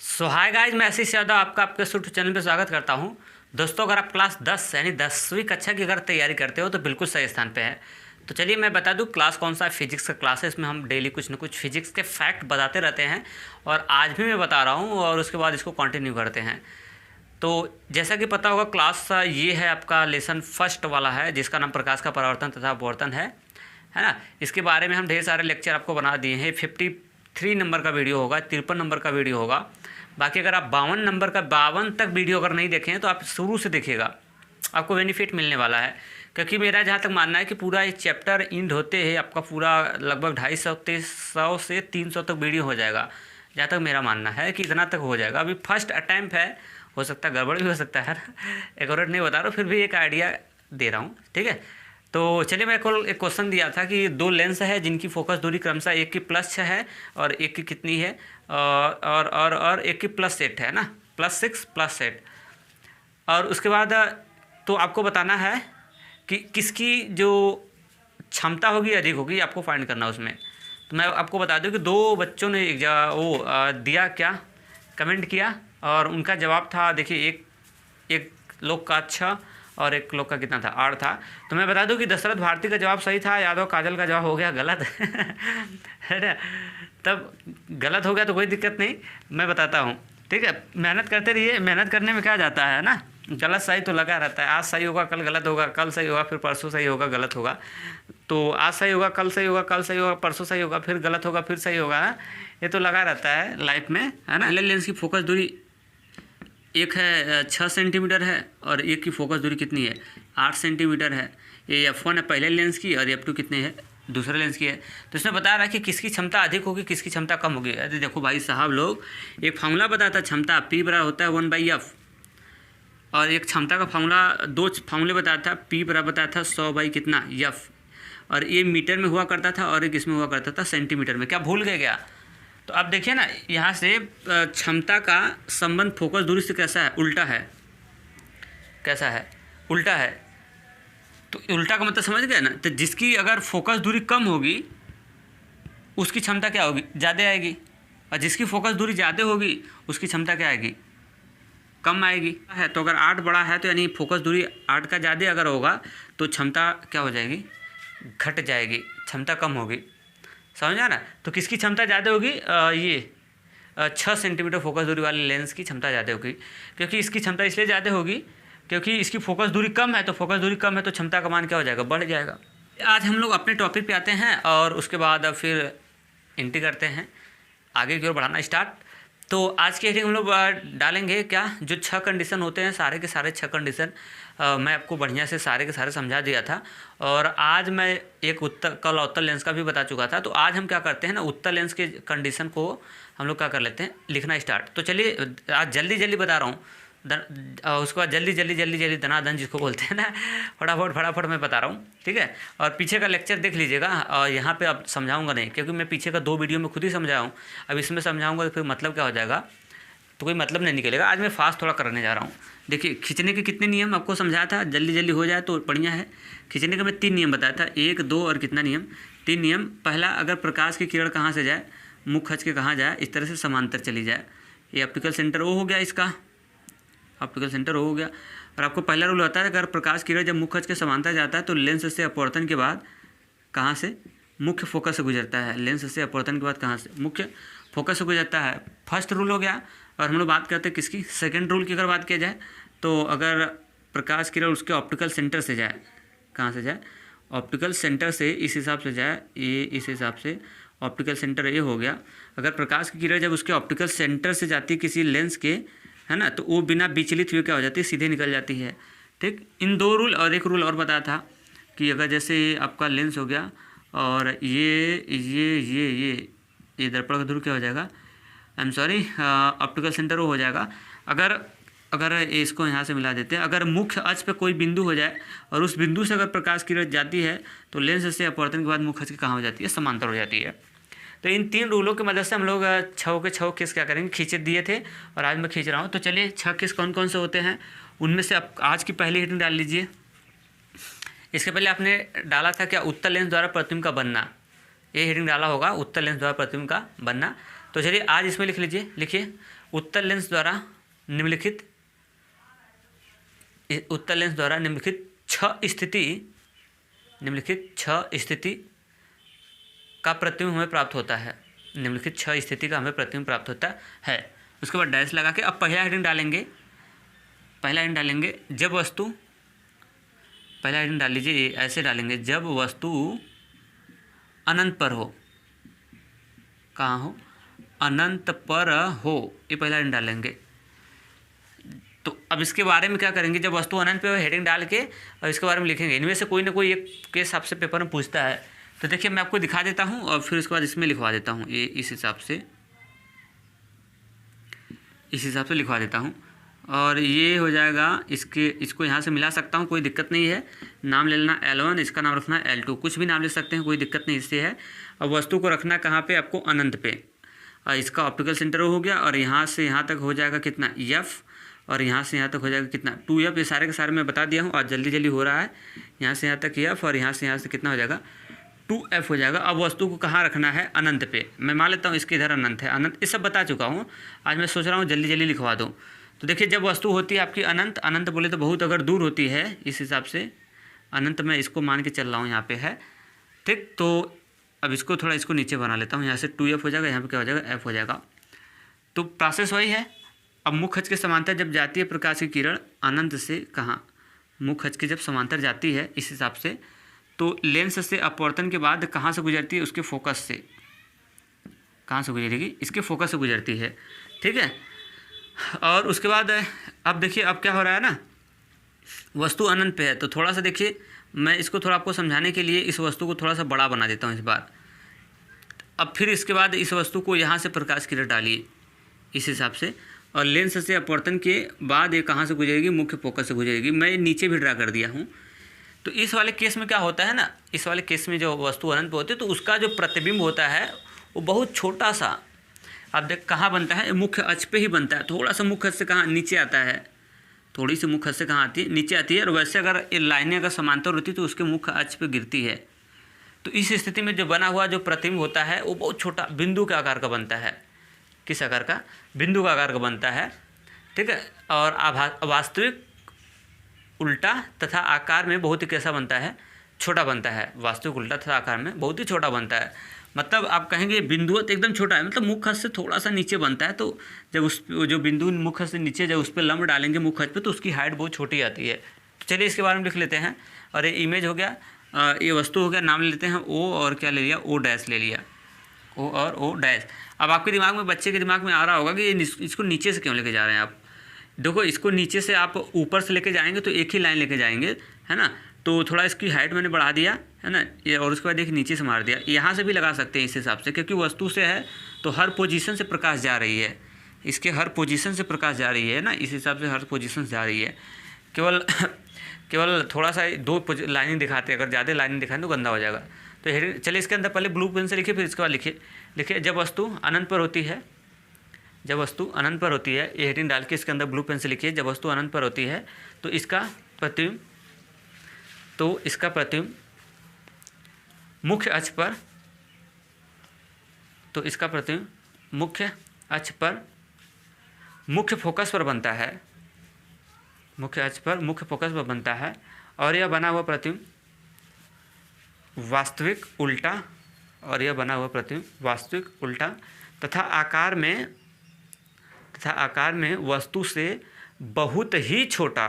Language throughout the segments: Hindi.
हाय गाइस, मैं आशीष यादव आपका आपके यूट्यूब चैनल पे स्वागत करता हूं। दोस्तों, अगर आप क्लास 10 यानी 10वीं कक्षा की अगर तैयारी करते हो तो बिल्कुल सही स्थान पे है। तो चलिए मैं बता दूं क्लास कौन सा फिजिक्स का क्लास है। इसमें हम डेली कुछ ना कुछ फिजिक्स के फैक्ट बताते रहते हैं और आज भी मैं बता रहा हूँ और उसके बाद इसको कंटिन्यू करते हैं। तो जैसा कि पता होगा क्लास ये है आपका लेसन फर्स्ट वाला है जिसका नाम प्रकाश का परावर्तन तथा अपवर्तन है ना। इसके बारे में हम ढेर सारे लेक्चर आपको बना दिए हैं। 53 नंबर का वीडियो होगा, 53 नंबर का वीडियो होगा। बाकी अगर आप 52 नंबर का 52 तक वीडियो अगर नहीं देखें तो आप शुरू से देखिएगा, आपको बेनिफिट मिलने वाला है। क्योंकि मेरा जहाँ तक मानना है कि पूरा ये चैप्टर इंड होते हैं आपका पूरा लगभग 250 से 300 तक वीडियो हो जाएगा। जहाँ तक मेरा मानना है कि इतना तक हो जाएगा। अभी फर्स्ट अटैम्प्ट है, हो सकता है गड़बड़ भी हो सकता है एक्यूरेट नहीं बता रहा हूँ, फिर भी एक आइडिया दे रहा हूँ, ठीक है। तो चलिए, मैं कल एक क्वेश्चन दिया था कि दो लेंस है जिनकी फोकस दूरी क्रमशः एक की +6 है और एक की कितनी है, और एक की +8 है ना, +6 +8। और उसके बाद तो आपको बताना है कि किसकी जो क्षमता होगी अधिक होगी, आपको फाइंड करना उसमें। तो मैं आपको बता दूं कि दो बच्चों ने दिया क्या, कमेंट किया और उनका जवाब था, देखिए एक लोग का 6 और एक लोग का कितना था, 8 था। तो मैं बता दूं कि दशरथ भारती का जवाब सही था, यादव काजल का जवाब हो गया गलत है ना। तब गलत हो गया तो कोई दिक्कत नहीं, मैं बताता हूँ, ठीक है। मेहनत करते रहिए, मेहनत करने में क्या जाता है ना। गलत सही तो लगा रहता है, आज सही होगा कल गलत होगा, कल सही होगा फिर परसों सही होगा गलत होगा। तो आज सही होगा कल सही होगा, कल सही होगा परसों सही होगा, फिर गलत होगा फिर सही होगा ना। ये तो लगा रहता है लाइफ में, है ना। लेंस की फोकस दूरी एक है 6 सेंटीमीटर है और एक की फोकस दूरी कितनी है, 8 सेंटीमीटर है। ये F1 है पहले लेंस की और F2 कितने है, दूसरे लेंस की है। तो इसमें बता रहा है कि किसकी क्षमता अधिक होगी किसकी क्षमता कम होगी। अरे देखो भाई साहब लोग, एक फार्मूला बताता है क्षमता P बराबर होता है 1/F, और एक क्षमता का फार्मूला, दो फार्मूले बताया था। P बराबर बताया था 100 बाई कितना F, और ये मीटर में हुआ करता था और एक इसमें हुआ करता था सेंटीमीटर में। क्या भूल गए क्या? तो आप देखिए ना, यहाँ से क्षमता का संबंध फोकस दूरी से कैसा है, उल्टा है। कैसा है, उल्टा है। तो उल्टा का मतलब समझ गए ना। तो जिसकी अगर फोकस दूरी कम होगी उसकी क्षमता क्या होगी, ज़्यादा आएगी, और जिसकी फोकस दूरी ज़्यादा होगी उसकी क्षमता क्या आएगी, कम आएगी। है तो अगर 8 बड़ा है तो यानी फोकस दूरी 8 का ज़्यादा अगर होगा तो क्षमता क्या हो जाएगी, घट जाएगी, क्षमता कम होगी। समझा ना। तो किसकी क्षमता ज़्यादा होगी, ये 6 सेंटीमीटर फोकस दूरी वाले लेंस की क्षमता ज़्यादा होगी। क्योंकि इसकी क्षमता इसलिए ज़्यादा होगी क्योंकि इसकी फोकस दूरी कम है, तो फोकस दूरी कम है तो क्षमता का मान क्या हो जाएगा, बढ़ जाएगा। आज हम लोग अपने टॉपिक पे आते हैं और उसके बाद फिर एंट्री करते हैं, आगे की ओर बढ़ाना स्टार्ट। तो आज की हेडिंग हम लोग डालेंगे क्या, जो 6 कंडीशन होते हैं, सारे के सारे 6 कंडीशन मैं आपको बढ़िया से सारे के सारे समझा दिया था। और आज मैं एक कल उत्तर लेंस का भी बता चुका था। तो आज हम क्या करते हैं ना, उत्तर लेंस के कंडीशन को हम लोग क्या कर लेते हैं, लिखना स्टार्ट। तो चलिए, आज जल्दी जल्दी बता रहा हूँ, उसके बाद जल्दी जल्दी जल्दी जल्दी धनाधन जिसको बोलते हैं ना, फटाफट फटाफट मैं बता रहा हूँ, ठीक है। और पीछे का लेक्चर देख लीजिएगा, और यहाँ पे अब समझाऊंगा नहीं क्योंकि मैं पीछे का 2 वीडियो में खुद ही समझाया हूँ। अब इसमें समझाऊंगा तो फिर मतलब क्या हो जाएगा, तो कोई मतलब नहीं निकलेगा। आज मैं फास्ट थोड़ा करने जा रहा हूँ। देखिए, खींचने के कितने नियम आपको समझाया था, जल्दी जल्दी हो जाए तो बढ़िया है। खींचने का मैं 3 नियम बताया था, 1 2 और कितना नियम, 3 नियम। पहला, अगर प्रकाश की किरण कहाँ से जाए, मुख खच के कहाँ जाए, इस तरह से समांतर चली जाए। ये ऑप्टिकल सेंटर ओ हो गया, इसका ऑप्टिकल सेंटर हो गया। और आपको पहला रूल होता है, अगर प्रकाश किरण जब मुख खच के समांतर जाता है तो लेंस से अपवर्तन के बाद कहाँ से, मुख्य फोकस से गुजरता है। लेंस से अपवर्तन के बाद कहाँ से, मुख्य फोकस से गुजरता है। फर्स्ट रूल हो गया। और हम लोग बात करते हैं किसकी, सेकंड रूल की अगर बात किया जाए तो अगर प्रकाश किरण उसके ऑप्टिकल सेंटर से जाए, कहाँ से जाए, ऑप्टिकल सेंटर से इस हिसाब से जाए, ये इस हिसाब से ऑप्टिकल सेंटर ये हो गया। अगर प्रकाश की किरण जब उसके ऑप्टिकल सेंटर से जाती है किसी लेंस के, है ना, तो वो बिना विचलित हुए क्या हो जाती है, सीधे निकल जाती है, ठीक। इन 2 रूल और एक रूल और बताया था कि अगर जैसे आपका लेंस हो गया और ये दर्पण का ध्रुव क्या हो जाएगा, I am sorry, optical centre वो हो जाएगा। अगर इसको यहाँ से मिला देते हैं, अगर मुख्य अक्ष पे कोई बिंदु हो जाए और उस बिंदु से अगर प्रकाश किरण जाती है तो लेंस से अपवर्तन के बाद मुख्य अक्ष की कहाँ हो जाती है, समांतर हो जाती है। तो इन 3 रूलों की मदद से हम लोग 6 के 6 केस क्या करेंगे, खींचे दिए थे और आज मैं खींच रहा हूँ। तो चलिए, 6 केस कौन कौन से होते हैं उनमें से आप आज की पहली हेडिंग डाल लीजिए। इसके पहले आपने डाला था क्या, उत्तल लेंस द्वारा प्रतिबिंब का बनना, ये हेडिंग डाला होगा, उत्तल लेंस द्वारा प्रतिबिंब का बनना। तो चलिए आज इसमें लिख लीजिए, लिखिए उत्तल लेंस द्वारा निम्नलिखित छह स्थिति का प्रतिबिंब हमें प्राप्त होता है। निम्नलिखित 6 स्थिति का हमें प्रतिबिंब प्राप्त होता है। उसके बाद डैश लगा के अब पहला हेडिंग डालेंगे। जब वस्तु, पहला हेडिंग डाल लीजिए, ऐसे डालेंगे, जब वस्तु अनंत पर हो। कहाँ हो? अनंत पर हो, ये पहला हेडिंग डालेंगे। तो अब इसके बारे में क्या करेंगे, जब वस्तु अनंत पे हेडिंग डाल के और इसके बारे में लिखेंगे। इनमें से कोई ना कोई एक केस आपसे पेपर में पूछता है, तो देखिए मैं आपको दिखा देता हूँ और फिर उसके बाद इसमें लिखवा देता हूँ। ये इस हिसाब से लिखवा देता हूँ और ये हो जाएगा। इसको यहाँ से मिला सकता हूँ, कोई दिक्कत नहीं है। नाम ले लेना L1, इसका नाम रखना L2, कुछ भी नाम ले सकते हैं, कोई दिक्कत नहीं इससे है। अब वस्तु को रखना कहाँ पे? आपको अनंत पे। और इसका ऑप्टिकल सेंटर हो गया और यहाँ से यहाँ तक हो जाएगा कितना? F, और यहाँ से यहाँ तक हो जाएगा कितना? 2F। ये सारे के सारे मैं बता दिया हूँ और जल्दी हो रहा है। यहाँ से यहाँ तक F और यहाँ से कितना हो जाएगा? 2F हो जाएगा। अब वस्तु को कहाँ रखना है? अनंत पे। मैं मान लेता हूँ इसके इधर अनंत है, अनंत, ये सब बता चुका हूँ। आज मैं सोच रहा हूँ जल्दी लिखवा दूँ। तो देखिए जब वस्तु होती है आपकी अनंत बोले तो बहुत अगर दूर होती है, इस हिसाब से अनंत मैं इसको मान के चल रहा हूँ, यहाँ पे है, ठीक। तो अब इसको थोड़ा इसको नीचे बना लेता हूँ। यहाँ से 2F हो जाएगा, यहाँ पे क्या हो जाएगा? F हो जाएगा। तो प्रोसेस वही है। अब मुख्य अक्ष के समांतर जब जाती है प्रकाश की किरण अनंत से कहाँ? मुख्य अक्ष के जब समांतर जाती है इस हिसाब से, तो लेंस से अपवर्तन के बाद कहाँ से गुजरती है? उसके फोकस से। कहाँ से गुजरेगी? इसके फोकस से गुजरती है, ठीक है। और उसके बाद अब देखिए अब क्या हो रहा है ना, वस्तु अनंत पे है। तो थोड़ा सा देखिए, मैं इसको थोड़ा आपको समझाने के लिए इस वस्तु को थोड़ा सा बड़ा बना देता हूँ इस बार। अब फिर इसके बाद इस वस्तु को यहाँ से प्रकाश किरण डालिए इस हिसाब से, और लेंस से अपवर्तन के बाद ये कहाँ से गुजरेगी? मुख्य फोकस से गुजरेगी। मैं नीचे भी ड्रा कर दिया हूँ। तो इस वाले केस में क्या होता है ना, इस वाले केस में जो वस्तु अनंत पे होती है तो उसका जो प्रतिबिंब होता है वो बहुत छोटा सा, आप देख कहाँ बनता है? मुख्य अक्ष पे ही बनता है। थोड़ा सा मुख्य अक्ष से कहाँ? नीचे आता है। थोड़ी सी मुख्य अक्ष से कहाँ आती है? नीचे आती है। और वैसे अगर ये लाइनें अगर समांतर होती तो उसके मुख्य अक्ष पे गिरती है। तो इस स्थिति में जो बना हुआ जो प्रतिबिंब होता है वो बहुत छोटा बिंदु के आकार का बनता है। किस आकार का? बिंदु का आकार का बनता है, ठीक है। और वास्तविक उल्टा तथा आकार में बहुत ही कैसा बनता है? छोटा बनता है। वास्तविक उल्टा तथा आकार में बहुत ही छोटा बनता है। मतलब आप कहेंगे बिंदुवत एकदम छोटा है, मतलब मुख्य अक्ष से थोड़ा सा नीचे बनता है। तो जब उस जो बिंदु मुख्य अक्ष से नीचे जब उस पर लंब डालेंगे मुख्य अक्ष पे तो उसकी हाइट बहुत छोटी आती है। तो चलिए इसके बारे में लिख लेते हैं। और ये इमेज हो गया, ये वस्तु हो गया, नाम ले लेते हैं O, और क्या ले लिया? O डैश ले लिया, O और O डैश। अब आपके दिमाग में, बच्चे के दिमाग में आ रहा होगा कि ये इसको नीचे से क्यों लेके जा रहे हैं आप? देखो इसको नीचे से आप ऊपर से लेके जाएंगे तो एक ही लाइन लेके जाएंगे, है ना। तो थोड़ा इसकी हाइट मैंने बढ़ा दिया, है ना, ये, और उसके बाद एक नीचे से मार दिया। यहाँ से भी लगा सकते हैं इस हिसाब से, क्योंकि वस्तु से है तो हर पोजीशन से प्रकाश जा रही है। इसके हर पोजीशन से प्रकाश जा रही है ना, इस हिसाब से हर पोजीशन से जा रही है। केवल थोड़ा सा 2 लाइनिंग दिखाते हैं, अगर ज़्यादा लाइनिंग दिखाएं तो गंदा हो जाएगा। तो चलिए इसके अंदर पहले ब्लू पेन से लिखिए, फिर इसके बाद लिखिए जब वस्तु अनंत पर होती है, जब वस्तु अनंत पर होती है, ये हेडिंग डाल के इसके अंदर ब्लू पेन से लिखिए, जब वस्तु अनंत पर होती है तो इसका प्रतिबिंब मुख्य अक्ष पर, तो इसका प्रतिबिंब मुख्य अक्ष पर मुख्य फोकस पर बनता है, मुख्य अक्ष पर मुख्य फोकस पर बनता है। और यह बना हुआ प्रतिबिंब वास्तविक उल्टा, और यह बना हुआ प्रतिबिंब वास्तविक उल्टा तथा आकार में वस्तु से बहुत ही छोटा,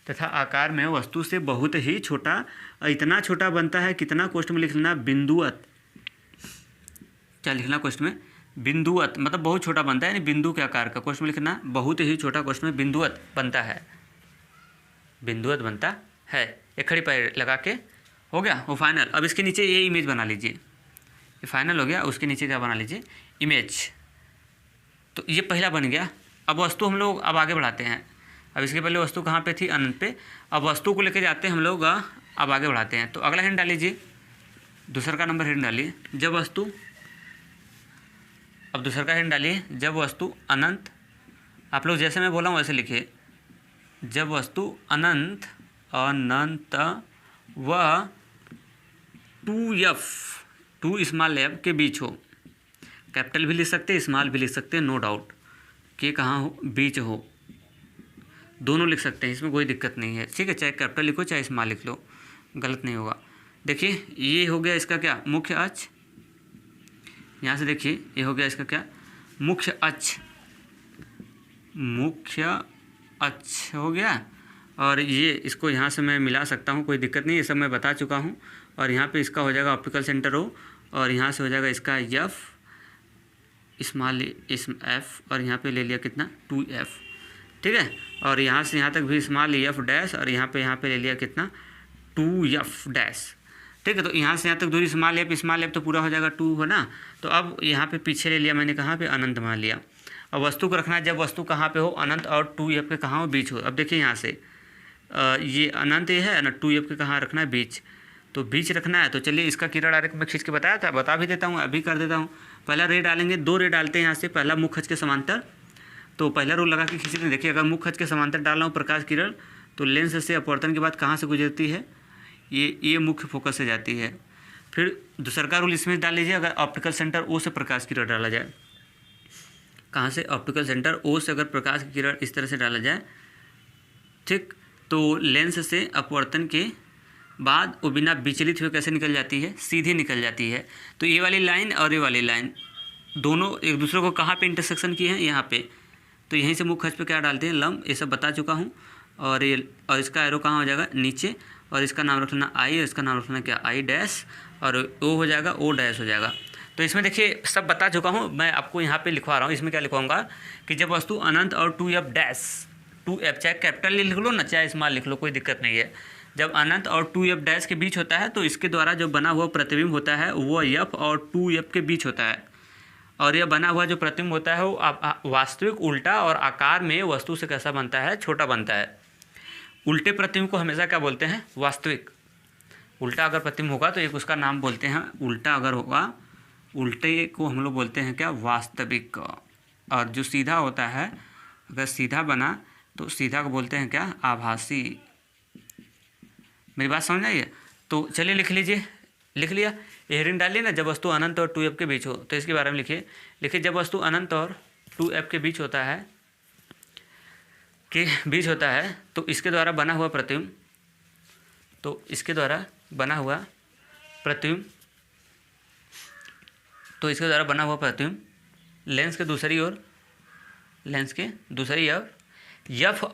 तथा आकार में वस्तु से बहुत ही छोटा, इतना छोटा बनता है। कितना? क्वेश्चन में लिख लेना बिंदुवत। क्या लिखना क्वेश्चन में? बिंदुवत, मतलब बहुत छोटा बनता है, यानी बिंदु के आकार का। क्वेश्चन में लिखना बहुत ही छोटा, क्वेश्चन में बिंदुवत बनता है, बिंदुवत बनता है। एक खड़ी पैर लगा के हो गया वो फाइनल। अब इसके नीचे ये इमेज बना लीजिए, ये फाइनल हो गया। उसके नीचे क्या बना लीजिए? इमेज। तो ये पहला बन गया। अब वस्तु हम लोग अब आगे बढ़ाते हैं। अब इसके पहले वस्तु कहाँ पे थी? अनंत पे। अब वस्तु को लेके जाते हैं हम लोग, अब आगे बढ़ाते हैं। तो अगला हेडिंग डाल लीजिए, दूसरा का नंबर हेडिंग डालिए, जब वस्तु, अब दूसरा का हेडिंग डालिए, जब वस्तु अनंत, आप लोग जैसे मैं बोला हूँ वैसे लिखिए, जब वस्तु अनंत व 2F 2 स्मॉल f के बीच हो, कैपिटल भी लिख सकते हैं, स्मॉल भी लिख सकते हैं, नो डाउट। के कहाँ हो, बीच हो, दोनों लिख सकते हैं, इसमें कोई दिक्कत नहीं है। ठीक है, चाहे कैपिटल लिखो चाहे स्मॉल लिख लो, गलत नहीं होगा। देखिए ये हो गया इसका क्या, मुख्य अक्ष। यहाँ से देखिए ये हो गया इसका क्या, मुख्य अक्ष, मुख्य अक्ष हो गया। और ये इसको यहाँ से मैं मिला सकता हूँ, कोई दिक्कत नहीं, ये सब मैं बता चुका हूँ। और यहाँ पे इसका हो जाएगा ऑप्टिकल सेंटर ओ, और यहाँ से हो जाएगा इसका एफ, स्मॉल एफ, और यहाँ पे ले लिया कितना 2f। ठीक है, और यहाँ से यहाँ तक भी स्मॉल एफ डैश, और यहाँ पे ले लिया कितना 2f डैश। ठीक है, तो यहाँ से यहाँ तक दूरी स्मॉल एफ तो पूरा हो जाएगा 2 है ना। तो अब यहाँ पे पीछे ले लिया मैंने, कहाँ पे, अनंत मान लिया। और वस्तु को रखना है, जब वस्तु कहाँ पे हो, अनंत और 2f के कहाँ हो, बीच हो। अब देखिए यहाँ से ये अनंत ये है ना, 2f के कहाँ रखना है, बीच, तो बीच रखना है। तो चलिए इसका किरण डायरेक्ट मैं खींच के बताया था, बता भी देता हूँ, अभी कर देता हूँ। पहला रे डालेंगे, 2 रे डालते हैं यहाँ से। पहला मुख्य अक्ष के समांतर, तो पहला रो लगा के खींच लें। देखिए अगर मुख्य अक्ष के समांतर डाल रहा हूँ प्रकाश किरण, तो लेंस से अपवर्तन के बाद कहाँ से गुजरती है, ये मुख्य फोकस से जाती है। फिर दूसरा का रूल इसमें डाल लीजिए, अगर ऑप्टिकल सेंटर ओ से प्रकाश किरण डाला जाए, कहाँ से, ऑप्टिकल सेंटर ओ से अगर प्रकाश की किरण इस तरह से डाला जाए, ठीक, तो लेंस से अपवर्तन के बाद वो बिना विचलित हुए कैसे निकल जाती है, सीधे निकल जाती है। तो ये वाली लाइन और ये वाली लाइन दोनों एक दूसरे को कहाँ पे इंटरसेक्शन किए हैं, यहाँ पे। तो यहीं से मुख्य अक्ष पे क्या डालते हैं, लंब, ये सब बता चुका हूँ। और ये, और इसका एरो कहाँ हो जाएगा, नीचे, और इसका नाम रखना आई, और इसका नाम रखना क्या, आई डैश, और ओ हो जाएगा, ओ डैश हो जाएगा। तो इसमें देखिए सब बता चुका हूँ, मैं आपको यहाँ पे लिखवा रहा हूँ। इसमें क्या लिखवाऊंगा कि जब वस्तु अनंत और 2f डैश, 2f चाहे कैपिटल लिख लो ना, चाहे स्मॉल लिख लो, कोई दिक्कत नहीं है। जब अनंत और 2f डैश के बीच होता है, तो इसके द्वारा जो बना हुआ प्रतिबिंब होता है वो f और 2f के बीच होता है। और यह बना हुआ जो प्रतिबिंब होता है वो वास्तविक, उल्टा और आकार में वस्तु से कैसा बनता है, छोटा बनता है। उल्टे प्रतिबिंब को हमेशा क्या बोलते हैं, वास्तविक। उल्टा अगर प्रतिबिंब होगा तो एक उसका नाम बोलते हैं उल्टा, अगर होगा उल्टे को हम लोग बोलते हैं क्या, वास्तविक। और जो सीधा होता है, अगर सीधा बना तो सीधा को बोलते हैं क्या, आभासी। मेरी बात समझ आई है। तो चलिए लिख लीजिए, लिख लिया, हेडिंग डालिए ना, जब वस्तु अनंत और 2f के बीच हो, तो इसके बारे में लिखिए जब वस्तु अनंत और 2f के बीच होता है, तो इसके द्वारा बना हुआ प्रतिबिंब, लेंस के दूसरी ओर, f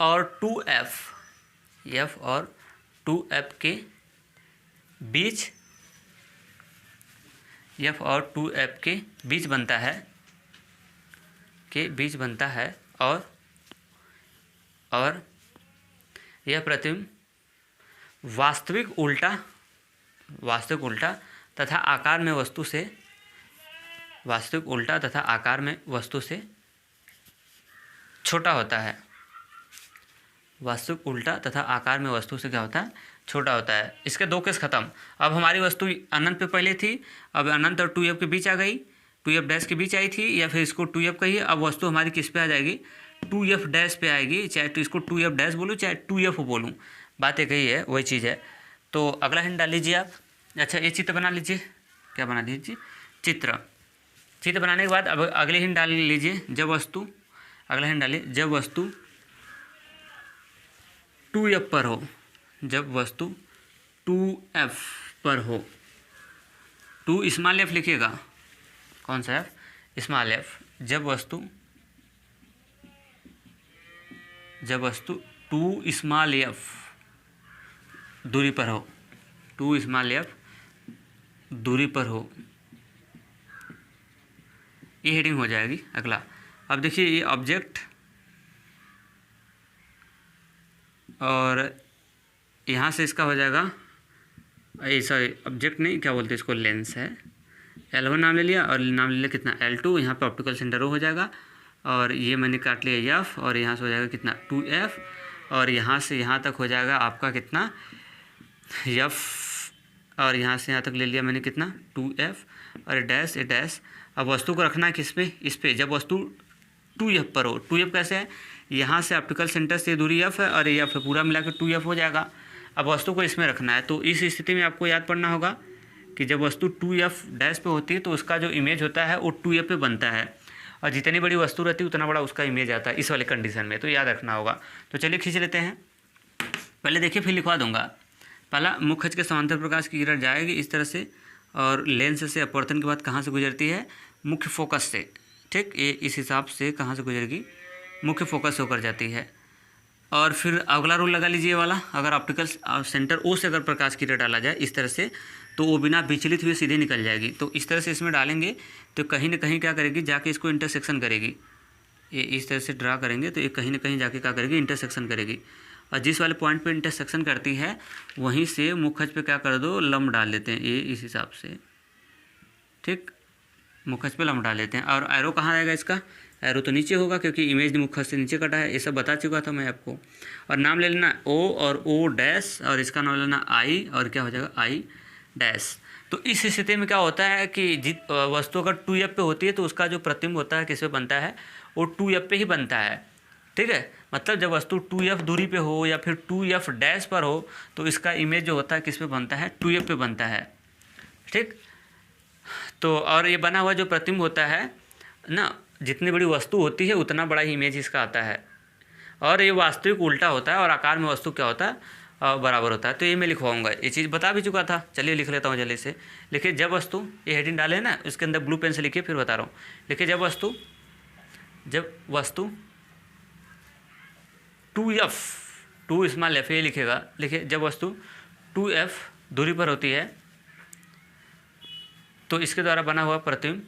और 2f के बीच बनता है, और यह प्रतिबिंब वास्तविक उल्टा तथा आकार में वस्तु से छोटा होता है। वास्तविक उल्टा तथा आकार में वस्तु से क्या होता है, छोटा होता है। इसके 2 केस खत्म। अब हमारी वस्तु अनंत पे पहले थी, अब अनंत और 2f के बीच आ गई, 2f डैश के बीच आई थी, या फिर इसको 2f कहिए। अब वस्तु हमारी किस पे आ जाएगी, 2f डैश पे आएगी, चाहे तो इसको 2f डैश बोलूँ चाहे 2f बोलूँ, बात एक ही है, वही चीज़ है। तो अगला हिंट डाल लीजिए आप। अच्छा, ये चित्र बना लीजिए, क्या बना दीजिए, चित्र बनाने के बाद अब अगले हिंट डाल लीजिए, जब वस्तु 2f पर हो, जब वस्तु 2f पर हो, 2 स्मॉल f लिखिएगा, कौन सा f, स्मॉल f। जब वस्तु 2 स्मॉल f दूरी पर हो, 2 स्मॉल f दूरी पर हो, ये हेडिंग हो जाएगी। अगला अब देखिए ये ऑब्जेक्ट, और यहाँ से इसका हो जाएगा, सॉरी ऑब्जेक्ट नहीं, क्या बोलते हैं इसको, लेंस है, L1 नाम ले लिया, और नाम ले लिया कितना, L2। यहाँ पे ऑप्टिकल सेंटर हो जाएगा, और ये मैंने काट लिया f, और यहाँ से हो जाएगा कितना 2f, और यहाँ से यहाँ तक हो जाएगा आपका कितना f, और यहाँ से यहाँ तक ले लिया मैंने कितना 2f, और ये डैश। अब वस्तु को रखना है किस पे, इस पे, जब वस्तु 2f पर हो। 2f कैसे है, यहाँ से ऑप्टिकल सेंटर से दूरी f है, और ये f पूरा मिला के 2f हो जाएगा। अब वस्तु को इसमें रखना है, तो इस स्थिति में आपको याद पड़ना होगा कि जब वस्तु 2f डैश पे होती है तो उसका जो इमेज होता है वो 2f पे बनता है, और जितनी बड़ी वस्तु रहती है उतना बड़ा उसका इमेज आता है इस वाले कंडीशन में, तो याद रखना होगा। तो चलिए खींच लेते हैं। पहले देखिए फिर लिखवा दूंगा। पहला, मुख्य अक्ष के समांतर प्रकाश की किरण जाएगी इस तरह से, और लेंस से अपवर्तन के बाद कहाँ से गुजरती है? मुख्य फोकस से। ठीक, ये इस हिसाब से कहाँ से गुजरेगी? मुख्य फोकस से होकर जाती है। और फिर अगला रूल लगा लीजिए वाला, अगर ऑप्टिकल सेंटर ओ से अगर प्रकाश की किरण डाला जाए इस तरह से, तो वो बिना विचलित हुए सीधे निकल जाएगी। तो इस तरह से इसमें डालेंगे तो कहीं ना कहीं क्या करेगी, जाके इसको इंटरसेक्शन करेगी। ये इस तरह से ड्रा करेंगे तो ये कहीं ना कहीं जाके क्या करेगी, इंटरसेक्शन करेगी। और जिस वाले पॉइंट पे इंटरसेक्शन करती है वहीं से मुख्य अक्ष पे क्या कर दो, लंब डाल देते हैं, ये इस हिसाब से। ठीक, मुख्य अक्ष पे लंब डाल देते हैं। और एरो कहाँ आएगा इसका? एरो तो नीचे होगा क्योंकि इमेज मुख्य अक्ष से नीचे कटा है, ये सब बता चुका था मैं आपको। और नाम ले लेना ओ और ओ डैश, और इसका नाम लेना आई, और क्या हो जाएगा, आई डैश। तो इस स्थिति में क्या होता है कि वस्तु अगर 2f पे होती है तो उसका जो प्रतिबिंब होता है किस पे बनता है, वो 2f पे ही बनता है। ठीक है, मतलब जब वस्तु 2f दूरी पे हो या फिर 2f डैश पर हो तो इसका इमेज जो होता है किस पे बनता है, 2f पे बनता है। ठीक, तो और ये बना हुआ जो प्रतिबिंब होता है ना, जितनी बड़ी वस्तु होती है उतना बड़ा ही इमेज इसका आता है, और ये वास्तविक उल्टा होता है, और आकार में वस्तु क्या होता है, बराबर होता है। तो ये मैं लिखवाऊंगा, ये चीज़ बता भी चुका था। चलिए लिख लेता हूँ जल्दी से। लिखिए, जब वस्तु, ये हेडिंग डाले ना, इसके अंदर ब्लू पेन से लिखिए, फिर बता रहा हूँ। लिखिए, जब वस्तु 2f, 2 स्मॉल f, ये लिखेगा। लिखिए, जब वस्तु 2f दूरी पर होती है तो इसके द्वारा बना हुआ प्रतिबिंब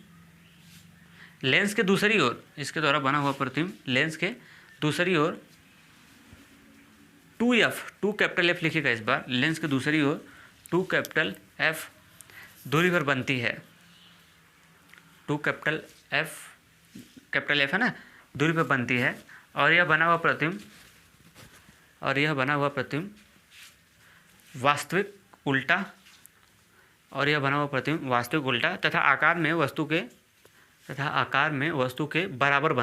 लेंस के दूसरी ओर, इसके द्वारा बना हुआ प्रतिबिंब लेंस के दूसरी ओर 2f, 2 कैपिटल F लिखिएगा इस बार, लेंस के दूसरी ओर 2 कैपिटल F दूरी पर बनती है। 2 कैपिटल F है ना, दूरी पर बनती है। और यह बना हुआ प्रतिबिंब वास्तविक उल्टा, और यह बना हुआ प्रतिबिंब वास्तविक उल्टा तथा आकार में वस्तु के बराबर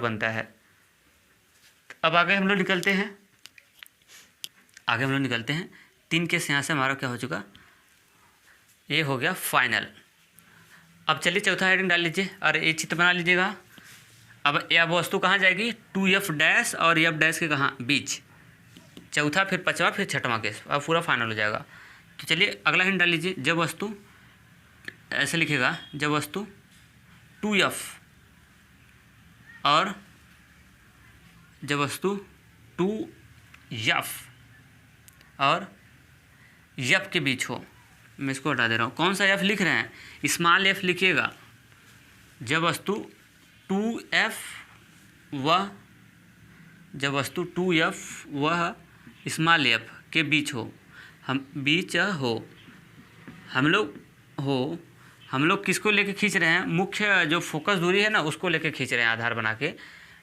बनता है। अब आगे हम लोग निकलते हैं। 3 के यहाँ से हमारा क्या हो चुका, ये हो गया फाइनल। अब चलिए चौथा हेडिंग डाल लीजिए और ये चित्र बना लीजिएगा। अब यह वस्तु कहाँ जाएगी, 2f डैश और f डैश के कहाँ, बीच। चौथा, फिर पाँचवा, फिर छठवां केस, अब पूरा फाइनल हो जाएगा। तो चलिए अगला हेडिंग डाल लीजिए। जब वस्तु, ऐसे लिखेगा, जब वस्तु 2f और जब वस्तु 2f और f के बीच हो, मैं इसको हटा दे रहा हूँ। कौन सा f लिख रहे हैं, स्मॉल f लिखिएगा। जब वस्तु 2f व स्मॉल f के बीच हो, हम लोग किसको लेके खींच रहे हैं, मुख्य जो फोकस दूरी है ना उसको लेके खींच रहे हैं आधार बना के,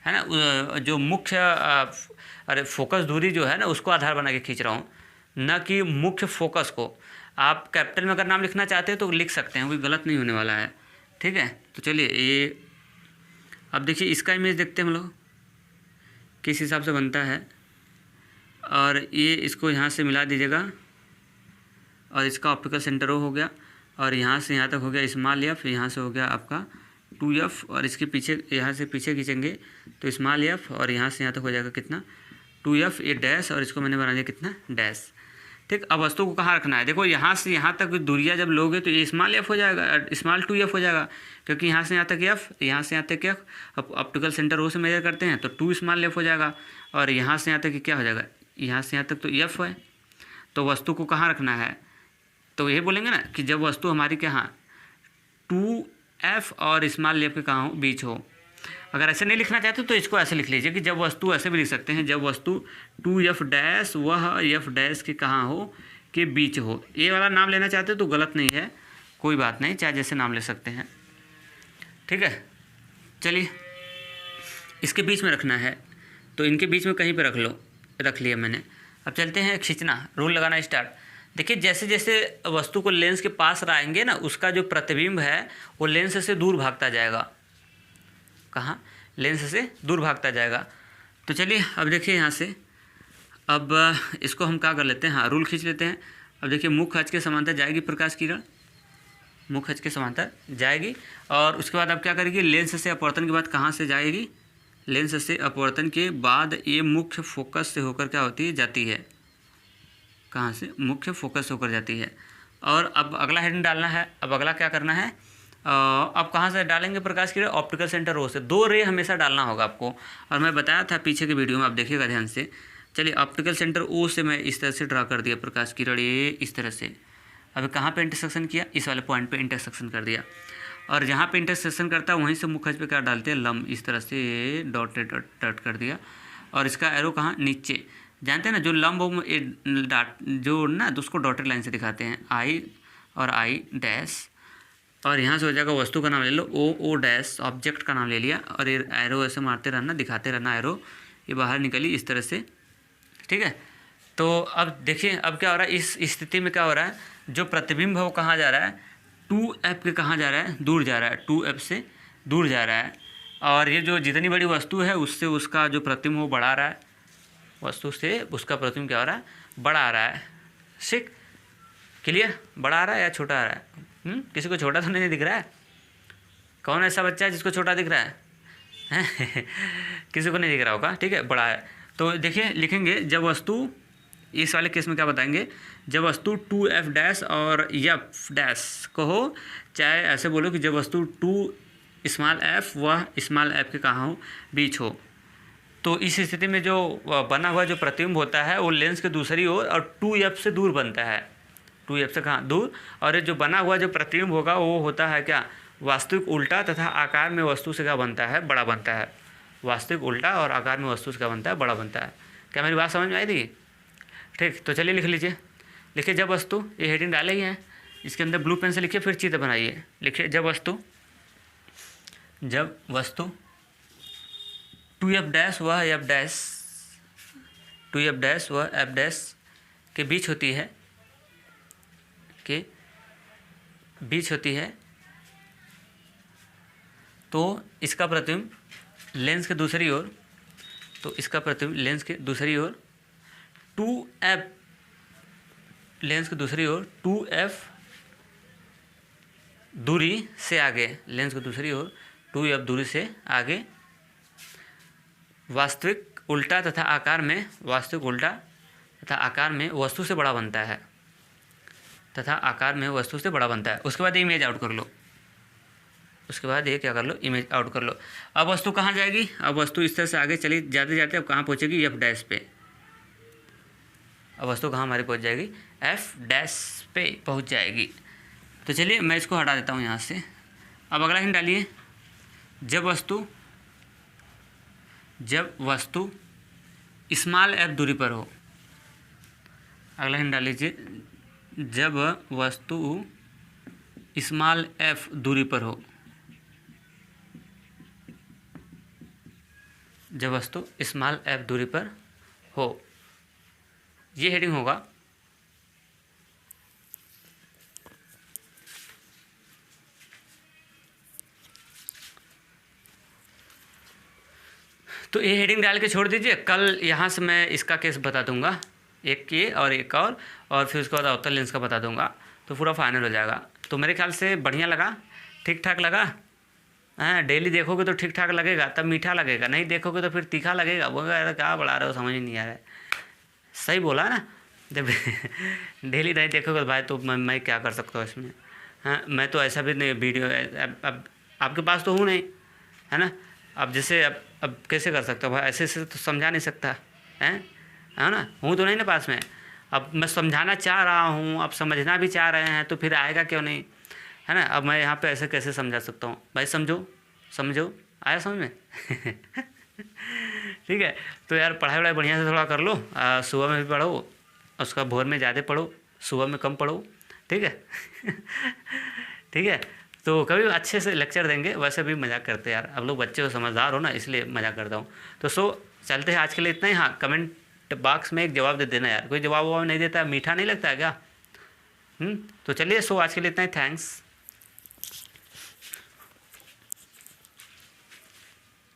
है ना। जो मुख्य फोकस दूरी जो है ना उसको आधार बना के खींच रहा हूँ, न कि मुख्य फोकस को। आप कैपिटल में अगर नाम लिखना चाहते हैं तो लिख सकते हैं, कोई गलत नहीं होने वाला है। ठीक है, तो चलिए ये अब देखिए इसका इमेज देखते हैं हम लोग किस हिसाब से बनता है। और ये इसको यहाँ से मिला दीजिएगा, और इसका ऑप्टिकल सेंटर हो गया, और यहाँ से यहाँ तक हो गया स्मॉल f, यहाँ से हो गया आपका 2f, और इसके पीछे, यहाँ से पीछे खींचेंगे तो स्मॉल f, और यहाँ से यहाँ तक हो जाएगा कितना, 2f, ये डैश, और इसको मैंने बना दिया कितना, डैश। ठीक, अब वस्तु को कहाँ रखना है, देखो यहाँ से यहाँ तक दूरियाँ जब लोगे तो ये स्मॉल f हो जाएगा, स्मॉल 2f हो जाएगा, क्योंकि यहाँ से यहाँ तक f, यहाँ से यहाँ तक f, अब ऑप्टिकल सेंटर ओ से मेजर करते हैं तो 2 स्मॉल f हो जाएगा, और यहाँ से यहाँ तक क्या हो जाएगा, यहाँ से यहाँ तक तो f है। तो वस्तु को कहाँ रखना है, तो ये बोलेंगे ना कि जब वस्तु हमारी कहाँ 2f और स्मॉल f के कहाँ हो, बीच हो। अगर ऐसे नहीं लिखना चाहते तो इसको ऐसे लिख लीजिए कि जब वस्तु, ऐसे भी लिख सकते हैं, जब वस्तु 2f डैश वह f डैश के कहाँ हो, के बीच हो। ये वाला नाम लेना चाहते हो तो गलत नहीं है, कोई बात नहीं, चाहे जैसे नाम ले सकते हैं। ठीक है, चलिए इसके बीच में रखना है तो इनके बीच में कहीं पे रख लिया मैंने। अब चलते हैं खींचना, रूल लगाना स्टार्ट। देखिए जैसे जैसे वस्तु को लेंस के पास लाएंगे ना, उसका जो प्रतिबिंब है वो लेंस से दूर भागता जाएगा। कहाँ, लेंस से दूर भागता जाएगा। तो चलिए अब देखिए यहाँ से अब इसको हम क्या कर लेते हैं, हाँ रूल खींच लेते हैं। अब देखिए मुख्य अक्ष के समांतर जाएगी प्रकाश किरण, मुख्य अक्ष के समांतर जाएगी, और उसके बाद अब क्या करेगी, लेंस से अपवर्तन के बाद कहाँ से जाएगी, लेंस से अपवर्तन के बाद ये मुख्य फोकस से होकर क्या होती है, जाती है, कहाँ से, मुख्य फोकस होकर जाती है। और अब अगला हेडिंग डालना है। अब अगला क्या करना है, अब कहाँ से डालेंगे प्रकाश की रे, ऑप्टिकल सेंटर ओ से। 2 रे हमेशा डालना होगा आपको, और मैं बताया था पीछे के वीडियो में, आप देखिएगा ध्यान से। चलिए ऑप्टिकल सेंटर ओ से मैं इस तरह से ड्रा कर दिया प्रकाश किरण, ये इस तरह से। अब कहाँ पे इंटरसेक्शन किया, इस वाले पॉइंट पे इंटरसेक्शन कर दिया, और जहाँ पे इंटरसेक्शन करता है वहीं से मुख्य अक्ष पे क्या डालते हैं, लंब, इस तरह से डॉटेड डॉट कर दिया। और इसका एरो कहाँ, नीचे। जानते हैं ना जो लंब जो ना उसको डॉटेड लाइन से दिखाते हैं, आई और आई डैश, और यहाँ से हो जाएगा वस्तु का नाम ले लो, ओ डैश, ऑब्जेक्ट का नाम ले लिया, और ये एरो ऐसे मारते रहना, दिखाते रहना एरो, ये बाहर निकली इस तरह से, ठीक है। तो अब देखिए अब क्या हो रहा है, इस स्थिति में क्या हो रहा है, जो प्रतिबिंब है वो कहाँ जा रहा है, 2F के कहाँ जा रहा है, दूर जा रहा है, 2F से दूर जा रहा है। और ये जो जितनी बड़ी वस्तु है उससे उसका जो प्रतिबिंब वो बढ़ा रहा है, वस्तु से उसका प्रतिबिंब क्या हो रहा है, बड़ा आ रहा है। ठीक, क्लियर, बड़ा आ रहा है या छोटा आ रहा है, किसी को छोटा तो नहीं दिख रहा है, कौन ऐसा बच्चा है जिसको छोटा दिख रहा है किसी को नहीं दिख रहा होगा, ठीक है, बड़ा है। तो देखिए लिखेंगे, जब वस्तु, इस वाले केस में क्या बताएंगे, जब वस्तु 2F डैश और F डैश को हो, चाहे ऐसे बोलो कि जब वस्तु 2 स्मॉल f व स्मॉल f के कहाँ हो, बीच हो, तो इस स्थिति में जो बना हुआ जो प्रतिबिंब होता है वो लेंस के दूसरी ओर और 2F से दूर बनता है, 2F से कहाँ, दूर। और ये जो बना हुआ जो प्रतिबिंब होगा वो होता है क्या, वास्तविक उल्टा, तथा आकार में वस्तु से क्या बनता है, बड़ा बनता है। वास्तविक उल्टा और आकार में वस्तु से क्या बनता है, बड़ा बनता है। क्या मेरी बात समझ में आई थी? ठीक, तो चलिए लिख लीजिए। लिखिए जब वस्तु, ये हेडिंग डाले ही है, इसके अंदर ब्लू पेन से लिखिए, फिर चित्र बनाइए। लिखिए जब वस्तु 2F डैश व F डैश, 2F डैश व F डैश के बीच होती है, के बीच होती है, तो इसका प्रतिबिंब लेंस के दूसरी ओर, तो इसका प्रतिबिंब लेंस के दूसरी ओर 2F, लेंस के दूसरी ओर 2F दूरी से आगे, लेंस के दूसरी ओर 2F दूरी से आगे, वास्तविक उल्टा तथा आकार में, वास्तविक उल्टा तथा आकार में वस्तु से बड़ा बनता है, तथा आकार में वस्तु से बड़ा बनता है। उसके बाद इमेज आउट कर लो, उसके बाद ये क्या कर लो, इमेज आउट कर लो। अब वस्तु कहाँ जाएगी, अब वस्तु इस तरह से आगे चली जाते जाते अब कहाँ पहुँचेगी, F डैश पे। अब वस्तु कहाँ हमारी पहुँच जाएगी, F डैश पे पहुँच जाएगी। तो चलिए मैं इसको हटा देता हूँ यहाँ से। अब अगला हिंट डालिए, जब वस्तु स्मॉल f दूरी पर हो। अगला हिंट डाल लीजिए, जब वस्तु स्मॉल f दूरी पर हो, जब वस्तु स्मॉल f दूरी पर हो, ये हेडिंग होगा। तो ये हेडिंग डाल के छोड़ दीजिए, कल यहाँ से मैं इसका केस बता दूंगा, एक ये और एक और फिर उसके बाद अवतल लेंस का बता दूंगा, तो पूरा फाइनल हो जाएगा। तो मेरे ख्याल से बढ़िया लगा, ठीक ठाक लगा। हाँ, डेली देखोगे तो ठीक ठाक लगेगा, तब मीठा लगेगा, नहीं देखोगे तो फिर तीखा लगेगा, वो क्या बढ़ा रहे हो, समझ ही नहीं आ रहा है। सही बोला ना, जब डेली नहीं देखोगे तो भाई, तो मैं क्या कर सकता हूँ इसमें। हाँ, मैं तो ऐसा भी नहीं वीडियो, अब आपके पास तो हूँ नहीं, है ना। अब जैसे अब कैसे कर सकता हूँ भाई, ऐसे तो समझा नहीं सकता है ना, हूँ तो नहीं ना पास में। अब मैं समझाना चाह रहा हूँ, अब समझना भी चाह रहे हैं, तो फिर आएगा क्यों नहीं, है ना। अब मैं यहाँ पे ऐसे कैसे समझा सकता हूँ भाई, समझो, आया समझ में ठीक है। तो यार पढ़ाई वढ़ाई बढ़िया से थोड़ा कर लो, सुबह में भी पढ़ो, उसका भोर में ज़्यादा पढ़ो, सुबह में कम पढ़ो, ठीक है ठीक है। तो कभी अच्छे से लेक्चर देंगे, वैसे भी मजाक करते हैं यार, अब लोग बच्चे हो, समझदार हो ना, इसलिए मजाक करता हूँ। तो चलते हैं आज के लिए इतना ही। हाँ, कमेंट बॉक्स में एक जवाब दे देना यार, कोई जवाब नहीं देता, मीठा नहीं लगता है क्या? तो चलिए, आज के लिए इतना ही, थैंक्स।